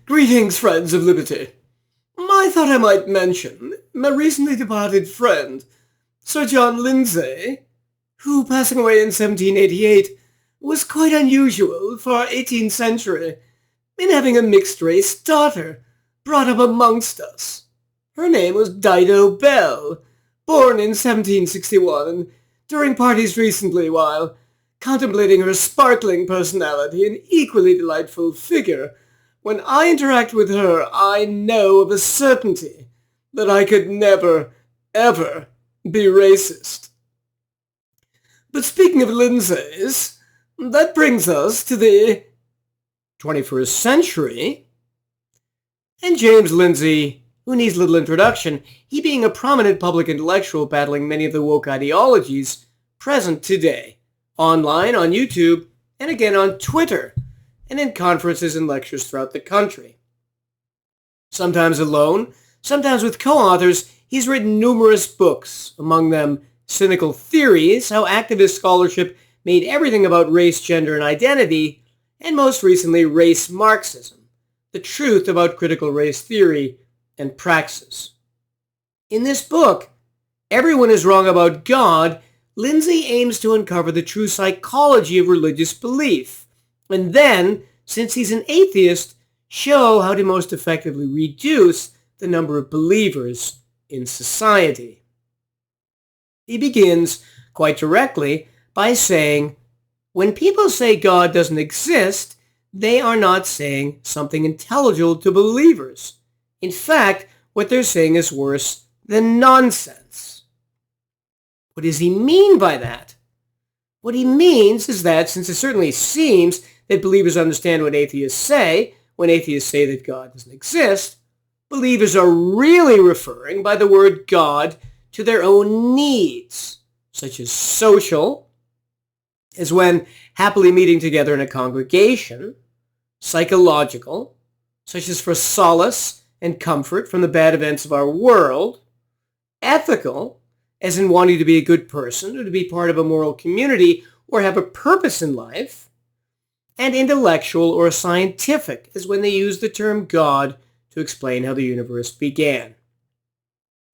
Greetings, friends of liberty. I thought I might mention my recently departed friend, Sir John Lindsay, who, passing away in 1788, was quite unusual for our 18th century in having a mixed-race daughter brought up amongst us. Her name was Dido Bell, born in 1761, and during parties recently, while contemplating her sparkling personality and equally delightful figure, when I interact with her, I know of a certainty that I could never, ever be racist. But speaking of Lindsays, that brings us to the 21st century. And James Lindsay, who needs little introduction, he being a prominent public intellectual battling many of the woke ideologies present today, online, on YouTube, and again on Twitter, and in conferences and lectures throughout the country. Sometimes alone, sometimes with co-authors, he's written numerous books, among them Cynical Theories, How Activist Scholarship Made Everything About Race, Gender, and Identity, and most recently Race Marxism, The Truth About Critical Race Theory and Praxis. In this book, Everyone is Wrong About God, Lindsay aims to uncover the true psychology of religious belief, and then, since he's an atheist, show how to most effectively reduce the number of believers in society. He begins, quite directly, by saying, when people say God doesn't exist, they are not saying something intelligible to believers. In fact, what they're saying is worse than nonsense. What does he mean by that? What he means is that, since it certainly seems that believers understand what atheists say when atheists say that God doesn't exist, believers are really referring by the word God to their own needs, such as social, as when happily meeting together in a congregation, psychological, such as for solace and comfort from the bad events of our world, ethical, as in wanting to be a good person or to be part of a moral community or have a purpose in life, and intellectual or scientific, as when they use the term God to explain how the universe began.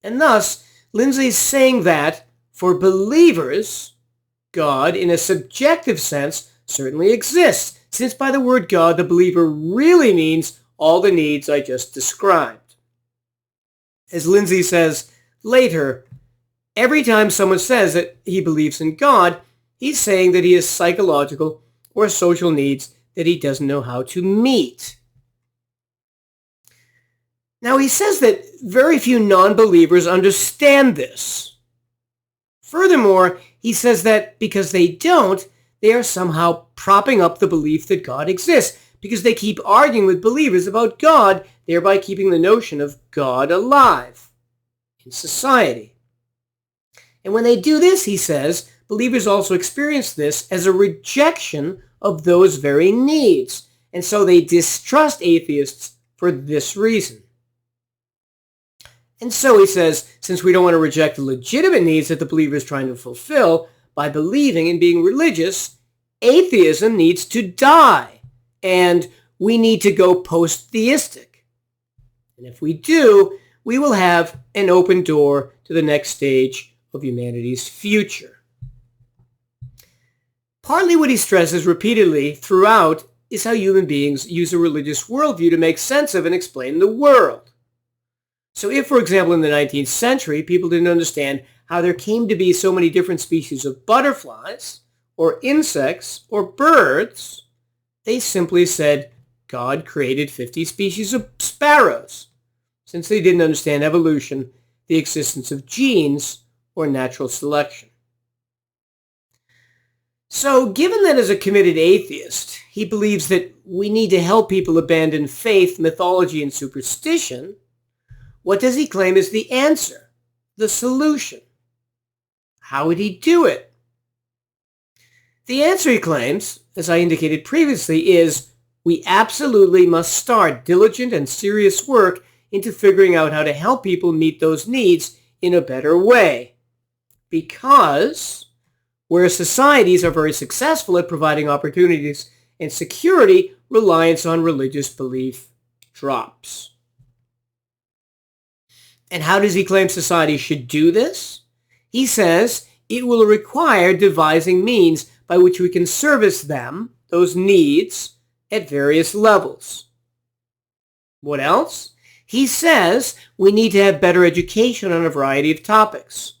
And thus, Lindsay's saying that, for believers, God, in a subjective sense, certainly exists, since by the word God, the believer really means all the needs I just described. As Lindsay says later, every time someone says that he believes in God, he's saying that he has psychological or social needs that he doesn't know how to meet. Now, he says that very few non-believers understand this. Furthermore, he says that because they don't, they are somehow propping up the belief that God exists, because they keep arguing with believers about God, thereby keeping the notion of God alive in society. And when they do this, he says, believers also experience this as a rejection of those very needs, and so they distrust atheists for this reason. And so he says, since we don't want to reject the legitimate needs that the believer is trying to fulfill by believing and being religious, atheism needs to die, and we need to go post-theistic. And if we do, we will have an open door to the next stage of humanity's future. Partly what he stresses repeatedly throughout is how human beings use a religious worldview to make sense of and explain the world. So if, for example, in the 19th century, people didn't understand how there came to be so many different species of butterflies, or insects, or birds, they simply said God created 50 species of sparrows, since they didn't understand evolution, the existence of genes, or natural selection. So, given that as a committed atheist, he believes that we need to help people abandon faith, mythology, and superstition, what does he claim is the answer, the solution? How would he do it? The answer, he claims, as I indicated previously, is we absolutely must start diligent and serious work into figuring out how to help people meet those needs in a better way. Because where societies are very successful at providing opportunities and security, reliance on religious belief drops. And how does he claim society should do this? He says it will require devising means by which we can service them, those needs, at various levels. What else? He says we need to have better education on a variety of topics.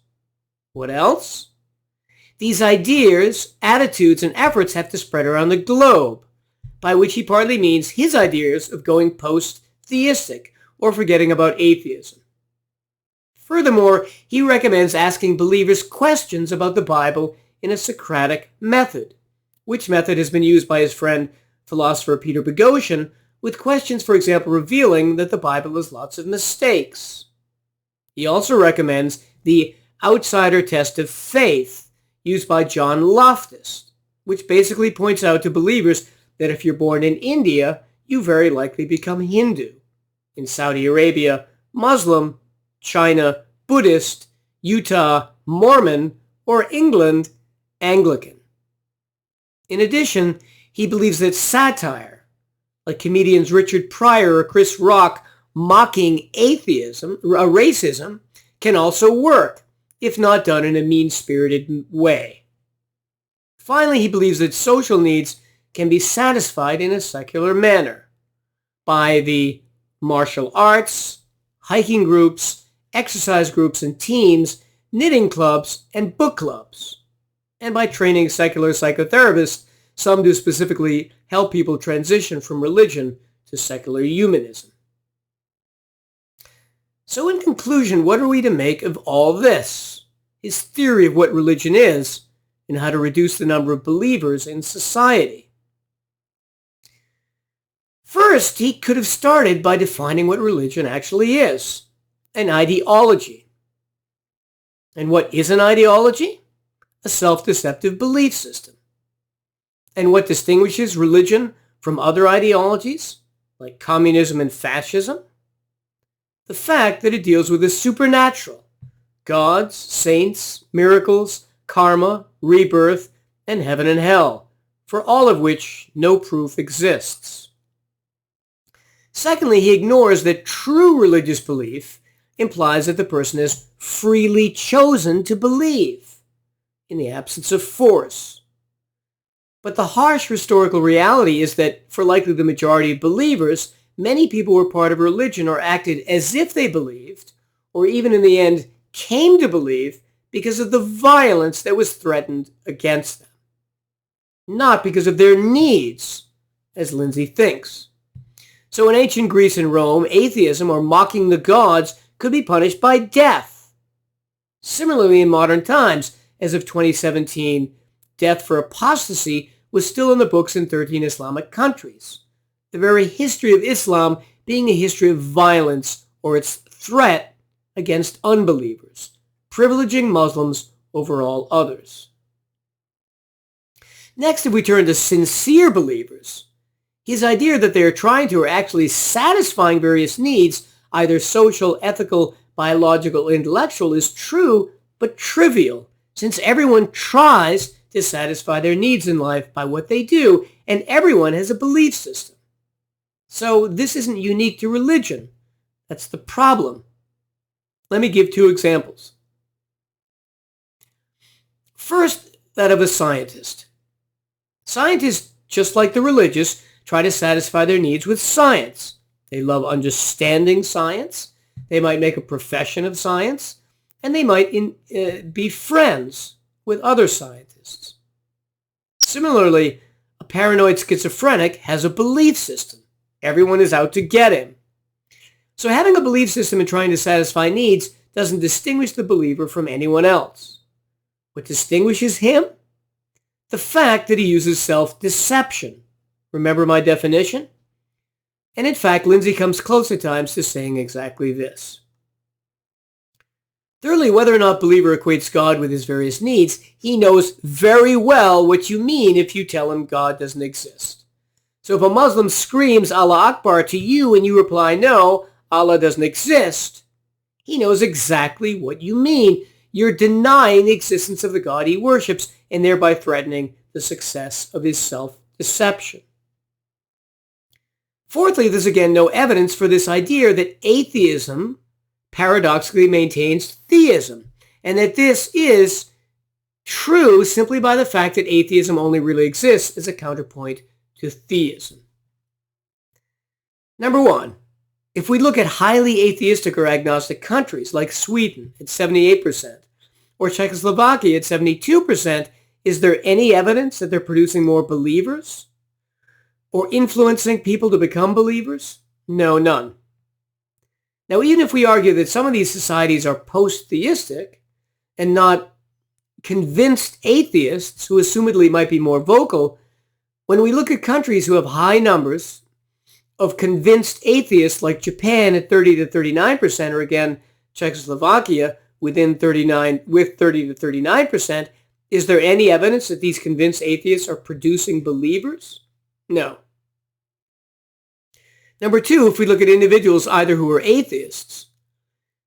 What else? These ideas, attitudes, and efforts have to spread around the globe, by which he partly means his ideas of going post-theistic or forgetting about atheism. Furthermore, he recommends asking believers questions about the Bible in a Socratic method, which method has been used by his friend, philosopher Peter Boghossian, with questions, for example, revealing that the Bible has lots of mistakes. He also recommends the outsider test of faith used by John Loftus, which basically points out to believers that if you're born in India, you very likely become Hindu. In Saudi Arabia, Muslim, China, Buddhist, Utah, Mormon, or England, Anglican. In addition, he believes that satire, like comedians Richard Pryor or Chris Rock mocking atheism, racism, can also work, if not done in a mean-spirited way. Finally, he believes that social needs can be satisfied in a secular manner by the martial arts, hiking groups, exercise groups and teams, knitting clubs, and book clubs, and by training secular psychotherapists, some to specifically help people transition from religion to secular humanism. So in conclusion, what are we to make of all this? His theory of what religion is and how to reduce the number of believers in society. First, he could have started by defining what religion actually is, an ideology. And what is an ideology? A self-deceptive belief system. And what distinguishes religion from other ideologies, like communism and fascism? The fact that it deals with the supernatural, gods, saints, miracles, karma, rebirth, and heaven and hell, for all of which no proof exists. Secondly, he ignores that true religious belief implies that the person has freely chosen to believe, in the absence of force. But the harsh historical reality is that, for likely the majority of believers, many people were part of a religion or acted as if they believed, or even in the end came to believe, because of the violence that was threatened against them. Not because of their needs, as Lindsay thinks. So in ancient Greece and Rome, atheism or mocking the gods could be punished by death. Similarly, in modern times, as of 2017, death for apostasy was still in the books in 13 Islamic countries. The very history of Islam being a history of violence or its threat against unbelievers, privileging Muslims over all others. Next, if we turn to sincere believers, his idea that they are trying to or actually satisfying various needs, either social, ethical, biological, intellectual, is true but trivial, since everyone tries to satisfy their needs in life by what they do, and everyone has a belief system. So this isn't unique to religion. That's the problem. Let me give two examples. First, that of a scientist. Scientists, just like the religious, try to satisfy their needs with science. They love understanding science. They might make a profession of science. And they might be friends with other scientists. Similarly, a paranoid schizophrenic has a belief system. Everyone is out to get him. So having a belief system and trying to satisfy needs doesn't distinguish the believer from anyone else. What distinguishes him? The fact that he uses self-deception. Remember my definition? And in fact, Lindsay comes close at times to saying exactly this. Thirdly, whether or not believer equates God with his various needs, he knows very well what you mean if you tell him God doesn't exist. So if a Muslim screams Allah Akbar to you and you reply, no, Allah doesn't exist, he knows exactly what you mean. You're denying the existence of the God he worships and thereby threatening the success of his self-deception. Fourthly, there's again no evidence for this idea that atheism paradoxically maintains theism, and that this is true simply by the fact that atheism only really exists as a counterpoint to theism. Number one, if we look at highly atheistic or agnostic countries like Sweden at 78% or Czechoslovakia at 72%, is there any evidence that they're producing more believers or influencing people to become believers? No, none. Now, even if we argue that some of these societies are post-theistic and not convinced atheists who assumedly might be more vocal, when we look at countries who have high numbers of convinced atheists like Japan at 30 to 39%, or again, Czechoslovakia with 30 to 39%, is there any evidence that these convinced atheists are producing believers? No. Number two, if we look at individuals either who are atheists,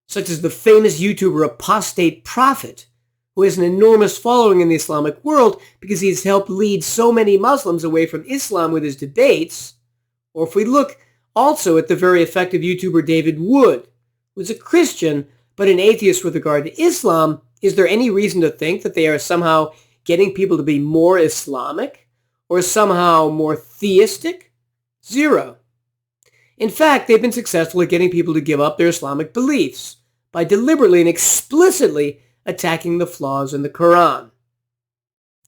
such as the famous YouTuber Apostate Prophet, who has an enormous following in the Islamic world because he's helped lead so many Muslims away from Islam with his debates, or if we look also at the very effective YouTuber David Wood, who's a Christian but an atheist with regard to Islam, is there any reason to think that they are somehow getting people to be more Islamic or somehow more theistic? Zero. In fact, they've been successful at getting people to give up their Islamic beliefs by deliberately and explicitly attacking the flaws in the Quran.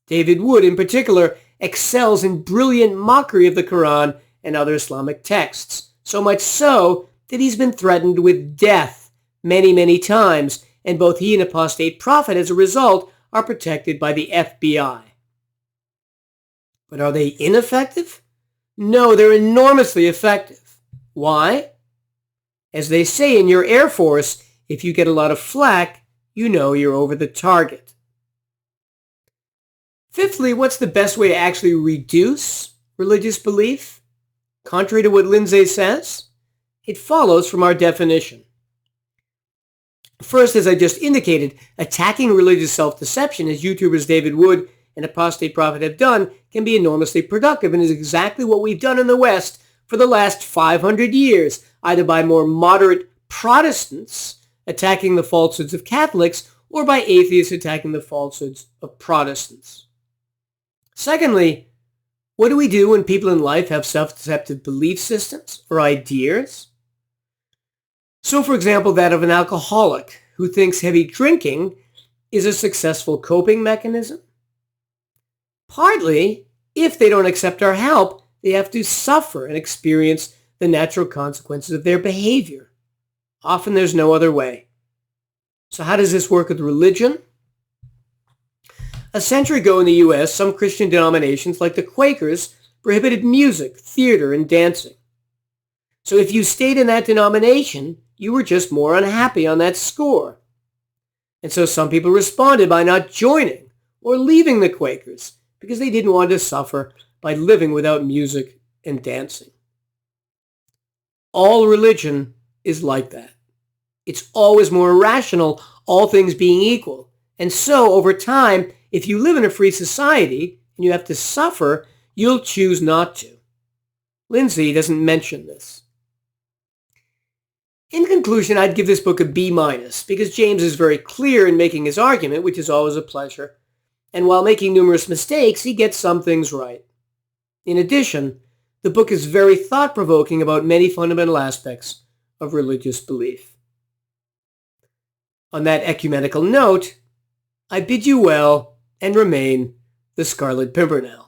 David Wood, in particular, excels in brilliant mockery of the Quran and other Islamic texts, so much so that he's been threatened with death many, many times, and both he and Apostate Prophet, as a result, are protected by the FBI. But are they ineffective? No, they're enormously effective. Why? As they say in your Air Force, if you get a lot of flack, you know you're over the target. Fifthly, what's the best way to actually reduce religious belief? Contrary to what Lindsay says, it follows from our definition. First, as I just indicated, attacking religious self-deception, as YouTubers David Wood and Apostate Prophet have done, can be enormously productive and is exactly what we've done in the West for the last 500 years, either by more moderate Protestants attacking the falsehoods of Catholics or by atheists attacking the falsehoods of Protestants. Secondly, what do we do when people in life have self-deceptive belief systems or ideas? So, for example, that of an alcoholic who thinks heavy drinking is a successful coping mechanism. Partly, if they don't accept our help, they have to suffer and experience the natural consequences of their behavior. Often there's no other way. So how does this work with religion? A century ago in the U.S., some Christian denominations, like the Quakers, prohibited music, theater, and dancing. So if you stayed in that denomination, you were just more unhappy on that score. And so some people responded by not joining or leaving the Quakers because they didn't want to suffer by living without music and dancing. All religion is like that. It's always more rational, all things being equal. And so, over time, if you live in a free society and you have to suffer, you'll choose not to. Lindsay doesn't mention this. In conclusion, I'd give this book a B- because James is very clear in making his argument, which is always a pleasure. And while making numerous mistakes, he gets some things right. In addition, the book is very thought-provoking about many fundamental aspects of religious belief. On that ecumenical note, I bid you well and remain the Scarlet Pimpernel.